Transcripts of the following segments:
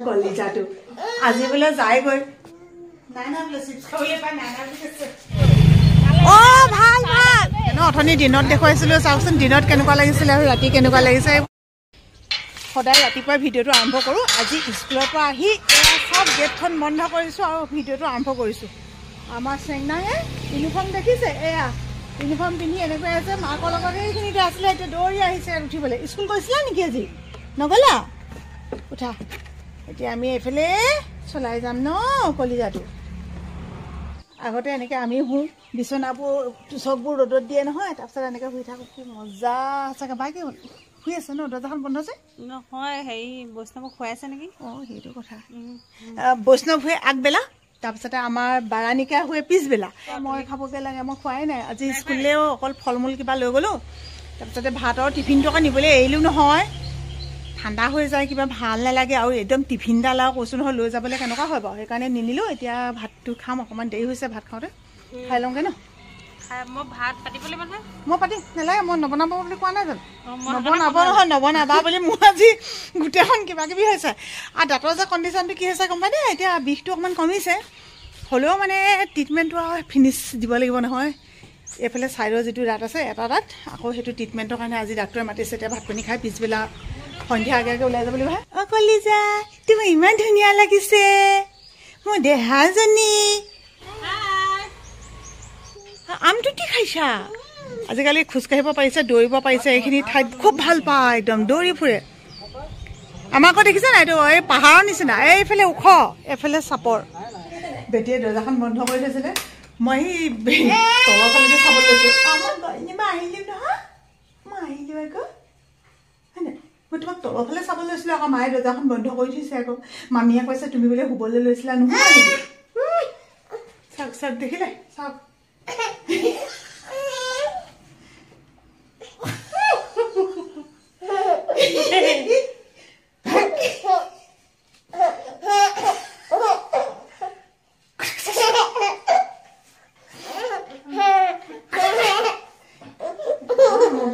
কলিজাটো আজি বোলে যায়গৈ নাইনা বোলে চিপছ খাবলৈ পাই নাইনা কৈছে অ ভাল ভাল ন অথনি দিনত দেখুৱাইছিলো চাওকচোন দিনত কেনেকুৱা লাগিছিল আৰু ৰাতি কেনেকুৱা লাগিছে সদায় ৰাতিপুৱা ভিডিঅ'টো আৰম্ভ কৰোঁ আজি স্কুলৰ পৰা আহি সব গেটখন বন্ধ কৰিছোঁ আৰু ভিডিঅ'টো আৰম্ভ কৰিছোঁ আমাৰ চেংনাহে ইউনিফৰ্ম দেখিছে এয়া ইউনিফৰ্ম পিন্ধি এনেকৈ আছে মাকৰ লগত এইখিনিতে আছিলে এতিয়া দৌৰি আহিছে উঠিবলৈ স্কুল গৈছিলা নেকি আজি নগলা উঠা এতিয়া আমি এইফালে চলাই যাম ন কলিজাটো আগতে এনেকৈ আমি শুওঁ বিচনাবোৰ চকবোৰ ৰ'দত দিয়ে নহয় তাৰপিছত এনেকৈ শুই থাকোঁ কি মজা চাগে বাই কি শুই আছে ন দৰ্জাখন বন্ধ যে নহয় হেৰি বৈষ্ণৱক খুৱাই আছে নেকি অঁ সেইটো কথা বৈষ্ণৱ শুৱে আগবেলা তাৰপিছতে আমাৰ বাৰাণিকা শুৱে পিছবেলা মই খাবগৈ লাগে মই খোৱাই নাই আজি স্কুললৈও অকল ফল মূল কিবা লৈ গ'লোঁ তাৰপিছতে ভাতৰ টিফিনটো আকৌ নিবলৈ এৰিলোঁ নহয় ঠাণ্ডা হৈ যায় কিবা ভাল নালাগে আৰু একদম টিফিনডাল আৰু কৈছোঁ নহয় লৈ যাবলৈ কেনেকুৱা হয় বাৰু সেইকাৰণে নিনিলোঁ এতিয়া ভাতটো খাম অকণমান দেৰি হৈছে ভাত খাওঁতে খাই লওঁগৈ ন মই ভাত পাতিবলৈ মানে মই পাতি নালাগে মই নবনাব বুলি কোৱা নাই জানো নবনাব নহয় নবনাবা বুলি মোৰ আজি গোটেইখন কিবা কিবি হৈছে আৰু দাঁতৰ যে কণ্ডিশ্যনটো কি হৈছে গম পাইনে এতিয়া বিষটো অকণমান কমিছে হ'লেও মানে ট্ৰিটমেণ্টটো আৰু ফিনিছ দিব লাগিব নহয় এইফালে ছাইডৰ যিটো দাঁত আছে এটা দাঁত আকৌ সেইটো ট্ৰিটমেণ্টৰ কাৰণে আজি ডাক্তৰে মাতিছে এতিয়া ভাত পানী খাই পিছবেলা সন্ধিয়া আগে আগে ওলাই যাব লাগিব অ কলিজা তুমি ইমান ধুনীয়া লাগিছে মোৰ দেহাজনী আমটো কি খাইছা আজিকালি খোজকাঢ়িব পাৰিছে দৌৰিব পাৰিছে এইখিনি ঠাইত খুব ভাল পায় একদম দৌৰি ফুৰে আমাৰ আকৌ দেখিছে নাই এইটো এই পাহাৰৰ নিচিনা এইফালে ওখ এইফালে চাপৰ বেটিয়ে দৰ্জাখন বন্ধ কৰি থৈছিলে মই তলৰ ফালেদি চাব লৈছোঁ মই আহিলোঁ নহয় মই আহিলোঁ আকৌ হয়নে মই তোমাক তলৰ ফালে চাব লৈছিলোঁ আকৌ মায়ে দৰ্জাখন বন্ধ কৰি থৈছে আকৌ মামীয়ে কৈছে তুমি বোলে শুবলৈ লৈছিলা নহয় চাওক চাওক দেখিলে চাওক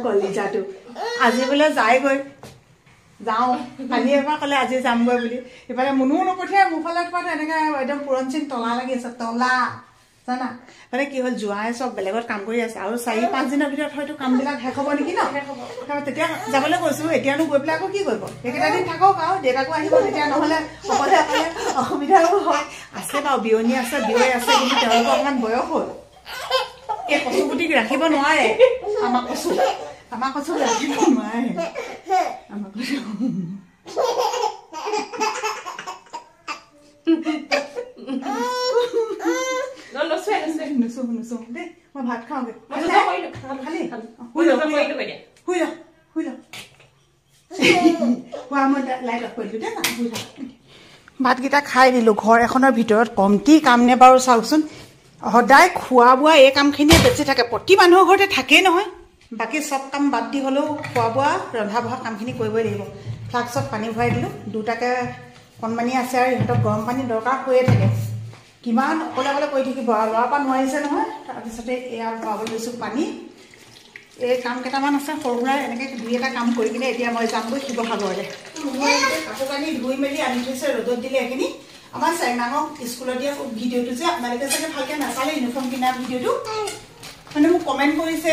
কলিজাটো আজি বোলে যায়গৈ যাওঁ কালি এবাৰ ক'লে আজি যামগৈ বুলি ইফালে মুনুও নপঠিয়াই মোৰ ফালে পৰা এনেকৈ একদম পুৰণ চিন তলা লাগি আছে তলা জানা মানে কি হ'ল জোৱাই চব বেলেগত কাম কৰি আছে আৰু 4-5 দিনৰ ভিতৰত হয়তো কামবিলাক শেষ হ'ব নেকি ন তেতিয়া যাবলৈ কৈছোঁ এতিয়ানো গৈ পেলাই আকৌ কি কৰিব সেইকেইটা দিন থাকক আৰু দেউতাকো আহিব তেতিয়া নহ'লে অকলে অকলে অসুবিধাও হয় আছে বাৰু বিয়নী আছে বিয়ৈ আছে কিন্তু তেওঁলোকৰ অকণমান বয়স হ'ল এই কচু গুটিক ৰাখিব নোৱাৰে আমাৰ কচু ৰাখিব নোৱাৰে আমাৰ কচু নুচো দেই মই ভাত খাওঁগে ভাতকেইটা খাই দিলোঁ ঘৰ এখনৰ ভিতৰত কমটি কাম নে বাৰু চাওকচোন সদায় খোৱা বোৱা এই কামখিনিয়ে বেছি থাকে প্ৰতি মানুহৰ ঘৰতে থাকেই নহয় বাকী চব কাম বাদ দি হ'লেও খোৱা বোৱা ৰন্ধা বঢ়া কামখিনি কৰিবই লাগিব ফ্লাক্সত পানী ভৰাই দিলোঁ দুটাকে কণমানি আছে আৰু ইহঁতক গৰম পানী দৰকাৰ হৈয়ে থাকে কিমান অকলে অকলে কৰি থাকিব আৰু ল'ৰাৰ পৰা নোৱাৰিছে নহয় তাৰপিছতে এয়া ভৰাব লৈছোঁ পানী এই কাম কেইটামান আছে সৰু সুৰা এনেকৈ 2-এটা কাম কৰি কিনে এতিয়া মই যামগৈ শিৱসাগৰলৈ কাপোৰ কানি ধুই মেলি আনি থৈছে ৰ'দত দিলে এইখিনি আমাৰ চেংনাঙক স্কুলত দিয়া ভিডিঅ'টো যে আপোনালোকে চাগে ভালকৈ নাচালে ইউনিফৰ্ম কিনা ভিডিঅ'টো মানে মোক কমেণ্ট কৰিছে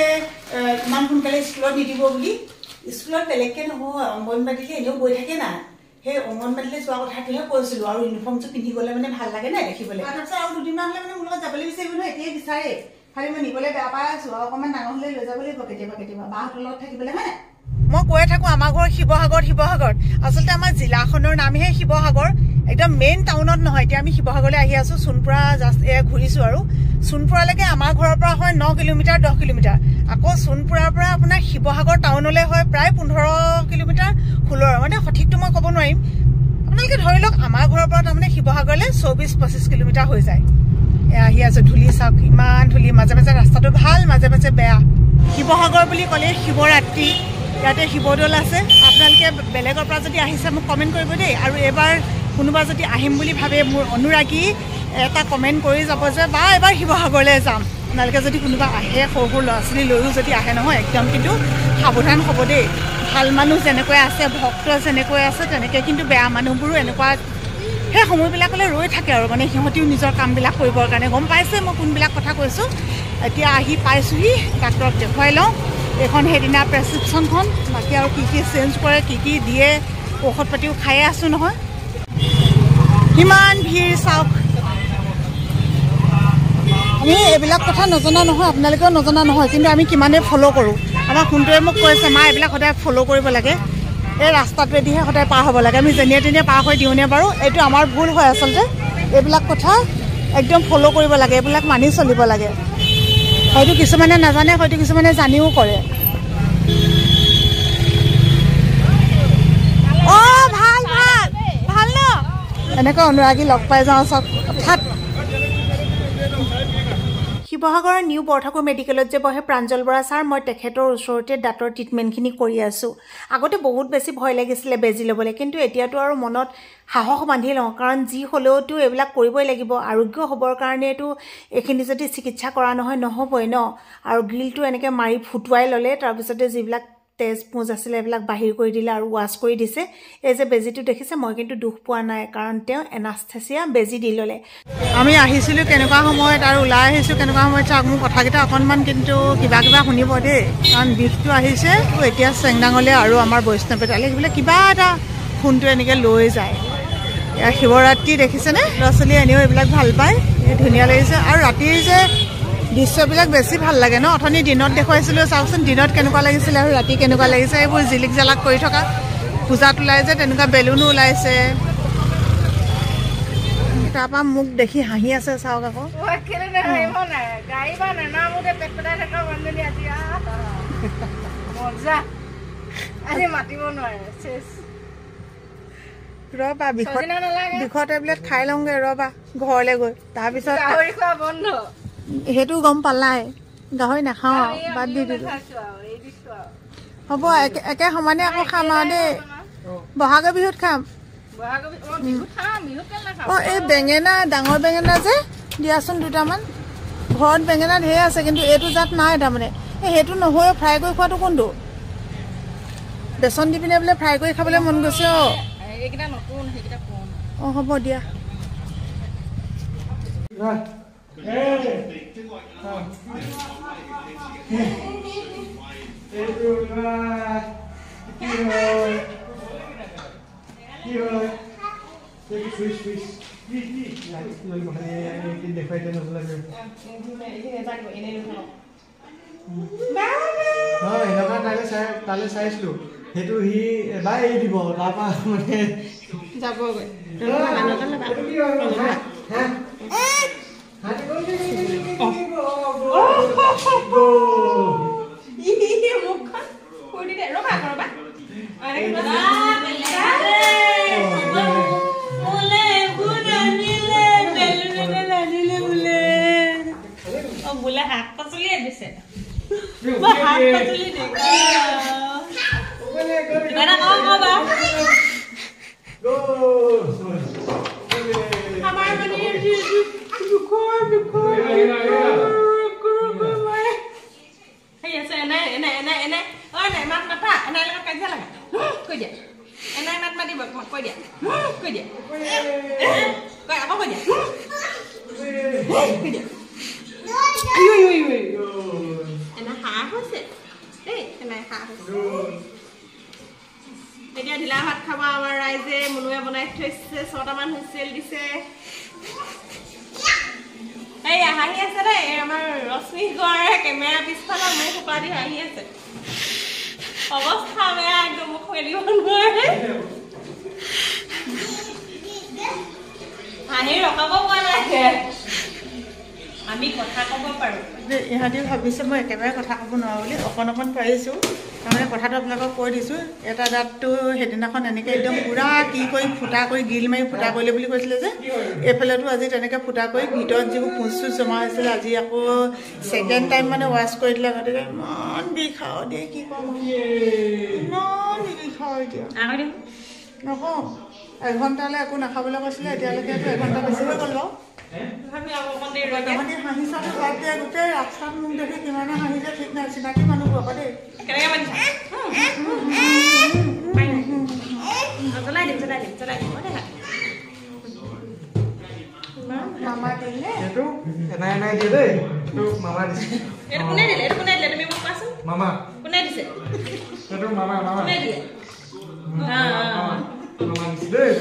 ইমান সোনকালে স্কুলত নিদিব বুলি স্কুলত বেলেগকৈ নহয় অংগনবাড়ীলৈ এনেও গৈ থাকে নাই সেই অংগনবাড়ীলৈ যোৱা কথাটোহে কৈছিলোঁ আৰু ইউনিফৰ্মটো পিন্ধি গ'লে মানে ভাল লাগে নাই দেখিবলৈ তাৰপিছত আৰু 2 দিনমান হ'লে মানে মোৰ লগত যাবলৈ বিচাৰিব নহয় এতিয়াই বিচাৰে খালি মই নিবলৈ বেয়া পাই আছোঁ আৰু অকণমান ডাঙৰ হ'লে লৈ যাব লাগিব কেতিয়াবা বাহঁতৰ লগত থাকিবলৈ হয় মই কৈয়ে থাকোঁ আমাৰ ঘৰ শিৱসাগৰত আচলতে আমাৰ জিলাখনৰ নামহে শিৱসাগৰ একদম মেইন টাউনত নহয় এতিয়া আমি শিৱসাগৰলৈ আহি আছোঁ সোণপুৰা জাষ্ট ঘূৰিছোঁ আৰু সোণপুৰালৈকে আমাৰ ঘৰৰ পৰা হয় 9 কিলোমিটাৰ 10 কিলোমিটাৰ আকৌ সোণপুৰাৰ পৰা আপোনাৰ শিৱসাগৰ টাউনলৈ হয় প্ৰায় 15 কিলোমিটাৰ 16 মানে সঠিকটো মই ক'ব নোৱাৰিম আপোনালোকে ধৰি লওক আমাৰ ঘৰৰ পৰা তাৰমানে শিৱসাগৰলৈ 24-25 কিলোমিটাৰ হৈ যায় আহি আছোঁ ধূলি চাওক ইমান ধূলি মাজে মাজে ৰাস্তাটো ভাল মাজে মাজে বেয়া শিৱসাগৰ বুলি ক'লে শিৱৰাত্ৰি ইয়াতে শিৱদৌল আছে আপোনালোকে বেলেগৰ পৰা যদি আহিছে মোক কমেণ্ট কৰিব দেই আৰু এবাৰ কোনোবা যদি আহিম বুলি ভাবে মোৰ অনুৰাগী এটা কমেণ্ট কৰি যাব যে বা এবাৰ শিৱসাগৰলৈ যাম আপোনালোকে যদি কোনোবা আহে সৰু ল'ৰা ছোৱালী লৈও যদি আহে নহয় একদম কিন্তু সাৱধান হ'ব দেই ভাল মানুহ যেনেকৈ আছে ভক্ত যেনেকৈ আছে তেনেকৈ কিন্তু বেয়া মানুহবোৰো এনেকুৱা সেই সময়বিলাকলৈ ৰৈ থাকে আৰু মানে সিহঁতিও নিজৰ কামবিলাক কৰিবৰ কাৰণে গম পাইছে মই কোনবিলাক কথা কৈছোঁ এতিয়া আহি পাইছোঁহি ডাক্তৰক দেখুৱাই লওঁ এইখন সেইদিনা প্ৰেছক্ৰিপশ্যনখন বাকী আৰু কি চেঞ্জ কৰে কি দিয়ে ঔষধ পাতিও খায়ে আছোঁ নহয় কিমান ভিৰ চাওক আমি এইবিলাক কথা নজনা নহয় আপোনালোকেও নজনা নহয় কিন্তু আমি কিমানেই ফ'ল' কৰোঁ আমাৰ সোণটোৱে মোক কৈছে মা এইবিলাক সদায় ফ'ল' কৰিব লাগে এই ৰাস্তাটোৱেদিহে সদায় পাৰ হ'ব লাগে আমি যেনিয়ে তেনিয়ে পাৰ হৈ দিওঁনে বাৰু এইটো আমাৰ ভুল হয় আচলতে এইবিলাক কথা একদম ফ'ল' কৰিব লাগে এইবিলাক মানি চলিব লাগে হয়তো কিছুমানে নাজানে হয়তো কিছুমানে জানিও কৰে অঁ ভাল ভাল ভাল ন এনেকৈ অনুৰাগী লগ পাই যাওঁ চব হঠাৎ শিৱসাগৰৰ নিউ বৰঠাকুৰ মেডিকেলত যে বহে প্ৰাঞ্জল বৰা ছাৰ মই তেখেতৰ ওচৰতে দাঁতৰ ট্ৰিটমেণ্টখিনি কৰি আছোঁ আগতে বহুত বেছি ভয় লাগিছিলে বেজি ল'বলৈ কিন্তু এতিয়াতো আৰু মনত সাহস বান্ধি লওঁ কাৰণ যি হ'লেওতো এইবিলাক কৰিবই লাগিব আৰোগ্য হ'বৰ কাৰণেতো এইখিনি যদি চিকিৎসা কৰা নহ'বই ন আৰু গ্ৰিলটো এনেকৈ মাৰি ফুটুৱাই ল'লে তাৰপিছতে যিবিলাক তেজ পুঁজ আছিলে এইবিলাক বাহিৰ কৰি দিলে আৰু ৱাছ কৰি দিছে এই যে বেজিটো দেখিছে মই কিন্তু দুখ পোৱা নাই কাৰণ তেওঁ এনাস্থেচিয়া বেজি দি ল'লে আমি আহিছিলোঁ কেনেকুৱা সময়ত আৰু ওলাই আহিছোঁ কেনেকুৱা সময়ত চাওক মোৰ কথাকেইটা অকণমান কিন্তু কিবা শুনিব দেই কাৰণ বিষটো আহিছে এতিয়া চেংডাঙলৈ আৰু আমাৰ বৈষ্ণৱলৈ বোলে কিবা এটা ফোনটো এনেকৈ লৈ যায় এয়া শিৱৰাত্ৰি দেখিছেনে ল'ৰা ছোৱালীয়ে এনেও এইবিলাক ভাল পায় এই ধুনীয়া লাগিছে আৰু ৰাতিৰ যে দৃশ্যবিলাক বেছি ভাল লাগে ন অথনি দিনত দেখুৱাইছিলোঁ চাওকচোন দিনত কেনেকুৱা লাগিছিলে আৰু ৰাতি কেনেকুৱা লাগিছে এইবোৰ জিলিক জালাক কৰি থকা পূজাত ওলাই যে তেনেকুৱা বেলুনো ওলাইছে তাৰপৰা মোক দেখি হাঁহি আছে চাওক আকৌ ৰ'বা বিষৰ টেবলেট খাই লওঁগৈ ৰ'বা ঘৰলৈ গৈ তাৰপিছত সেইটো গম পালাই গাহৰি নাখাওঁ বাদ দি দিলোঁ হ'ব একে সমানে আকৌ খাম আৰু দেই বহাগৰ বিহুত খাম অঁ এই বেঙেনা ডাঙৰ বেঙেনা যে দিয়াচোন দুটামান ঘৰত বেঙেনা ঢেৰ আছে কিন্তু এইটো জাত নাই তাৰমানে এই সেইটো নহয় ফ্ৰাই কৰি খোৱাটো কোনটো বেচন দি পিনে বোলে ফ্ৰাই কৰি খাবলৈ মন গৈছে অঁ হ'ব দিয়া তালৈ চাইছিলো সেইটো সি এবাৰ এৰি দিব তাৰপৰা মানে যাবগৈ বোলে শাক পাচলি দিছে এতিয়া ঢিলা ভাত খাব আমাৰ ৰাইজে মনুৱে বনাই থৈছে 6টামান হুইচেল দিছে এই হাঁহি আছে দেই আমাৰ ৰশ্মি গড়ে কেমেৰা পিছফালৰ মুখ সোপা দি হাঁহি আছে অৱস্থা বেয়া একদম মুখ মেলিব নোৱাৰে হাঁহি ৰখাব পৰা নাই আমি কথা ক'ব পাৰোঁ ইহঁতি ভাবিছে মই একেবাৰে কথা ক'ব নোৱাৰোঁ বুলি অকণ পাৰিছোঁ তাৰমানে কথাটো আপোনালোকক কৈ দিছোঁ এটা দাঁতটো সেইদিনাখন এনেকৈ একদম পূৰা কি কৰি ফুটা কৰি গিল মাৰি ফুটা কৰিলে বুলি কৈছিলে যে এইফালেতো আজি তেনেকৈ ফুটা কৰি ভিতৰত যিবোৰ পুঁজ চুজ জমা হৈছিলে আজি আকৌ ছেকেণ্ড টাইম মানে ৱাছ কৰি দিলে গতিকে ইমান বিষাওঁ দেই কি ক'ম ইমান বিষাওঁ এতিয়া নকওঁ এঘণ্টালৈ একো নাখাবলৈ কৈছিলে এতিয়ালৈকেতো এঘণ্টা বেছি হৈ গ'ল বাৰু হাঁহি চালে বাদ দিয়ে গোটেই ৰাস্তাত মোক দেখি কিমানে হাঁহিছে ঠিক নাই চিনাকি মানুহ আকৌ দেই মামা দিলে এইটো এনাই দিয়ে দেই এইটো মামা দিছে এইটো কোনে দিলে তুমি মোক কোৱাচোন মামা কোনে দিছে এইটো মামা কোনে দিয়ে মামা দিছে দেই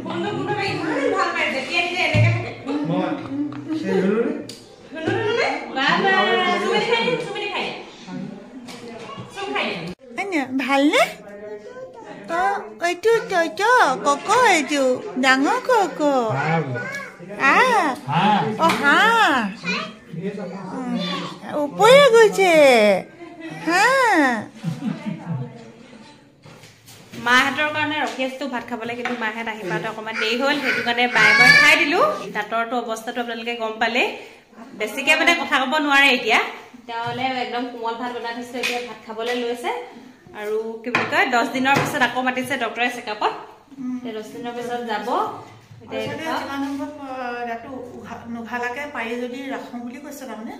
কোনটো ইমান ভাল পায় যেতিয়া যেতিয়া এনেকে থাকে মই এই নুনুনে বাবা তুমি খাই চব খাই ভালনে এইটো কক এইটো ডাঙৰ কক ওপৰে গৈছে মাহঁতৰ কাৰণে ৰখি আছো ভাত খাবলৈ কিন্তু মাহঁত আহি পাওঁতে অকণমান দেৰি হ'ল সেইটো কাৰণে বাই মই খাই দিলো দাঁতৰটো অৱস্থাটো আপোনালোকে গম পালে বেছিকে মানে কথা ক'ব নোৱাৰে এতিয়া তেতিয়াহ'লে একদম কোমল ভাত বনাই থৈছে এতিয়া ভাত খাবলৈ লৈছে আৰু কি বুলি কয় 10 দিনৰ পিছত আকৌ মাতিছে ডক্টৰে চেকআপত 10 দিনৰ পিছত যাব নোঘালাকে পাৰি যদি ৰাখোঁ বুলি কৈছে তাৰমানে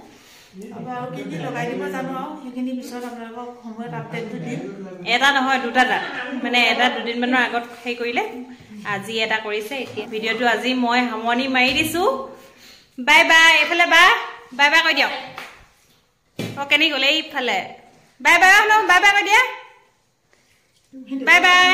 আৰু কি কি লগাই দিব জানো আৰু সেইখিনি পিছত আপোনালোকক সময়ত আপডেটটো দিম এটা নহয় দুটা দাঁত মানে এটা 2 দিনমানৰ আগত সেই কৰিলে আজি এটা কৰিছে এতিয়া ভিডিঅ'টো আজি মই সামৰণি মাৰি দিছো বাই বাই এইফালে বাই বাই কৈ দিয়ক কেনি গ'লে এইফালে বাই বাই কৈ দিয়া বাই বাই